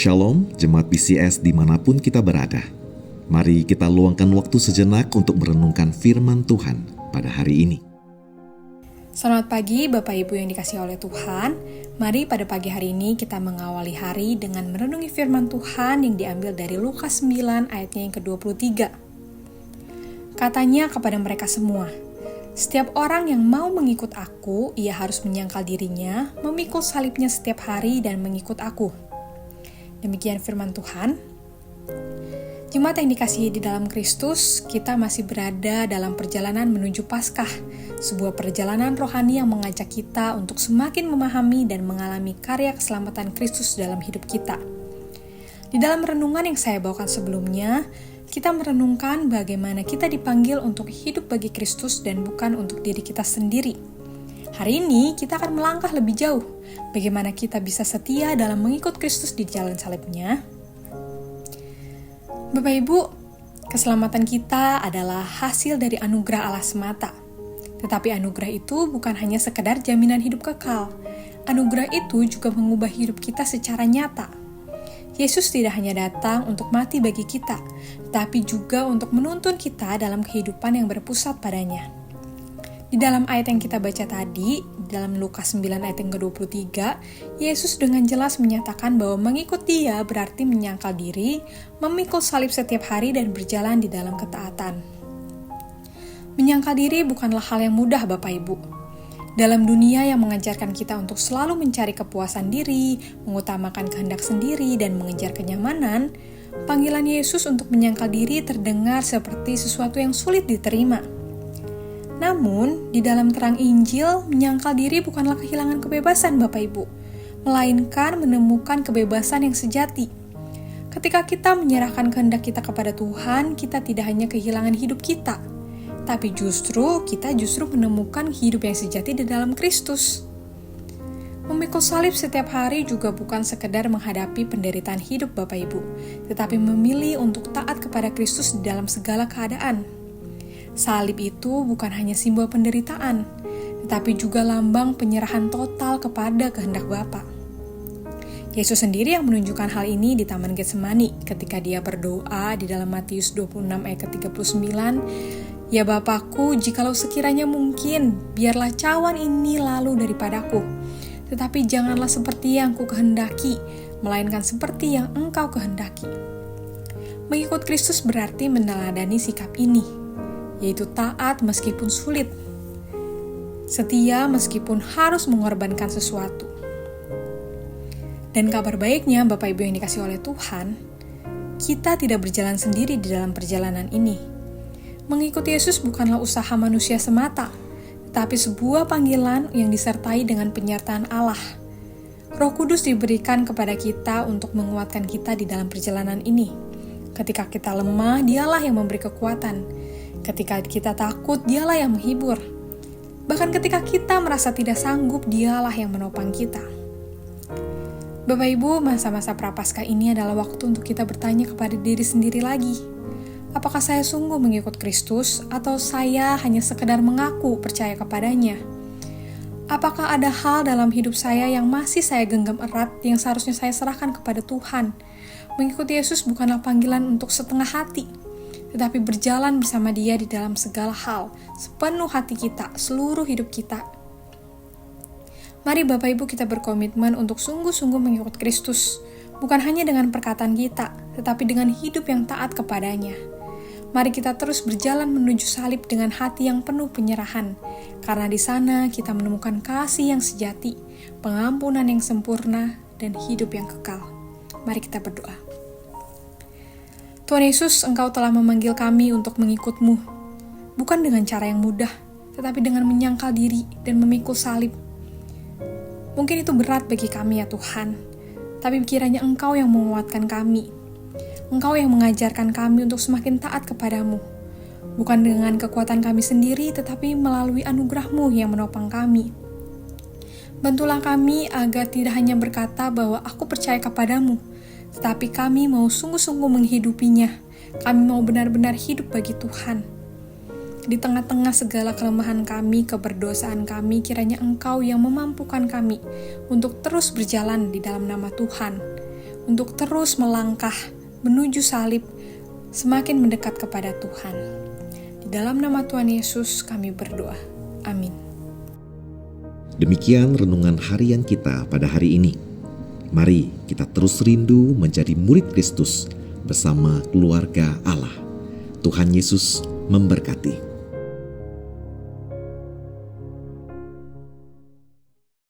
Shalom, Jemaat BCS dimanapun kita berada. Mari kita luangkan waktu sejenak untuk merenungkan firman Tuhan pada hari ini. Selamat pagi Bapak Ibu yang dikasihi oleh Tuhan. Mari pada pagi hari ini kita mengawali hari dengan merenungi firman Tuhan yang diambil dari Lukas 9 ayatnya yang ke-23. Katanya kepada mereka semua, "Setiap orang yang mau mengikut aku, ia harus menyangkal dirinya, memikul salibnya setiap hari dan mengikut aku." Demikian firman Tuhan. Jemaat yang dikasihi di dalam Kristus, kita masih berada dalam perjalanan menuju Paskah, sebuah perjalanan rohani yang mengajak kita untuk semakin memahami dan mengalami karya keselamatan Kristus dalam hidup kita. Di dalam renungan yang saya bawakan sebelumnya, kita merenungkan bagaimana kita dipanggil untuk hidup bagi Kristus dan bukan untuk diri kita sendiri. Hari ini kita akan melangkah lebih jauh, bagaimana kita bisa setia dalam mengikut Kristus di jalan salibnya. Bapak Ibu, keselamatan kita adalah hasil dari anugerah Allah semata. Tetapi anugerah itu bukan hanya sekedar jaminan hidup kekal. Anugerah itu juga mengubah hidup kita secara nyata. Yesus tidak hanya datang untuk mati bagi kita, tetapi juga untuk menuntun kita dalam kehidupan yang berpusat padanya. Di dalam ayat yang kita baca tadi, dalam Lukas 9 ayat yang ke-23, Yesus dengan jelas menyatakan bahwa mengikut Dia berarti menyangkal diri, memikul salib setiap hari dan berjalan di dalam ketaatan. Menyangkal diri bukanlah hal yang mudah Bapak Ibu. Dalam dunia yang mengajarkan kita untuk selalu mencari kepuasan diri, mengutamakan kehendak sendiri, dan mengejar kenyamanan, panggilan Yesus untuk menyangkal diri terdengar seperti sesuatu yang sulit diterima. Namun, di dalam terang Injil, menyangkal diri bukanlah kehilangan kebebasan Bapak Ibu, melainkan menemukan kebebasan yang sejati. Ketika kita menyerahkan kehendak kita kepada Tuhan, kita tidak hanya kehilangan hidup kita, tapi kita justru menemukan hidup yang sejati di dalam Kristus. Memikul salib setiap hari juga bukan sekedar menghadapi penderitaan hidup Bapak Ibu, tetapi memilih untuk taat kepada Kristus di dalam segala keadaan. Salib itu bukan hanya simbol penderitaan, tetapi juga lambang penyerahan total kepada kehendak Bapa. Yesus sendiri yang menunjukkan hal ini di Taman Getsemani ketika Dia berdoa di dalam Matius 26 ayat ke-39, "Ya Bapakku, jikalau sekiranya mungkin, biarlah cawan ini lalu daripadaku. Tetapi janganlah seperti yang ku kehendaki, melainkan seperti yang Engkau kehendaki." Mengikut Kristus berarti meneladani sikap ini, yaitu taat meskipun sulit, setia meskipun harus mengorbankan sesuatu. Dan kabar baiknya, Bapak Ibu yang dikasihi oleh Tuhan, kita tidak berjalan sendiri di dalam perjalanan ini. Mengikuti Yesus bukanlah usaha manusia semata, tetapi sebuah panggilan yang disertai dengan penyertaan Allah. Roh Kudus diberikan kepada kita untuk menguatkan kita di dalam perjalanan ini. Ketika kita lemah, Dialah yang memberi kekuatan. Ketika kita takut, Dialah yang menghibur. Bahkan ketika kita merasa tidak sanggup, Dialah yang menopang kita. Bapak Ibu, masa-masa Prapaskah ini adalah waktu untuk kita bertanya kepada diri sendiri lagi. Apakah saya sungguh mengikut Kristus, atau saya hanya sekedar mengaku percaya kepadanya? Apakah ada hal dalam hidup saya yang masih saya genggam erat yang seharusnya saya serahkan kepada Tuhan? Mengikuti Yesus bukanlah panggilan untuk setengah hati, tetapi berjalan bersama Dia di dalam segala hal, sepenuh hati kita, seluruh hidup kita. Mari Bapak Ibu kita berkomitmen untuk sungguh-sungguh mengikut Kristus, bukan hanya dengan perkataan kita, tetapi dengan hidup yang taat kepadanya. Mari kita terus berjalan menuju salib dengan hati yang penuh penyerahan, karena di sana kita menemukan kasih yang sejati, pengampunan yang sempurna, dan hidup yang kekal. Mari kita berdoa. Tuhan Yesus, Engkau telah memanggil kami untuk mengikut-Mu, bukan dengan cara yang mudah, tetapi dengan menyangkal diri dan memikul salib. Mungkin itu berat bagi kami ya Tuhan, tapi kiranya Engkau yang menguatkan kami. Engkau yang mengajarkan kami untuk semakin taat kepadamu, bukan dengan kekuatan kami sendiri, tetapi melalui anugerah-Mu yang menopang kami. Bantulah kami agar tidak hanya berkata bahwa aku percaya kepadamu, tetapi kami mau sungguh-sungguh menghidupinya. Kami mau benar-benar hidup bagi Tuhan. Di tengah-tengah segala kelemahan kami, keberdosaan kami, kiranya Engkau yang memampukan kami untuk terus berjalan di dalam nama Tuhan. untuk terus melangkah menuju salib, semakin mendekat kepada Tuhan. Di dalam nama Tuhan Yesus kami berdoa. Amin. Demikian renungan harian kita pada hari ini. Mari kita terus rindu menjadi murid Kristus bersama keluarga Allah. Tuhan Yesus memberkati.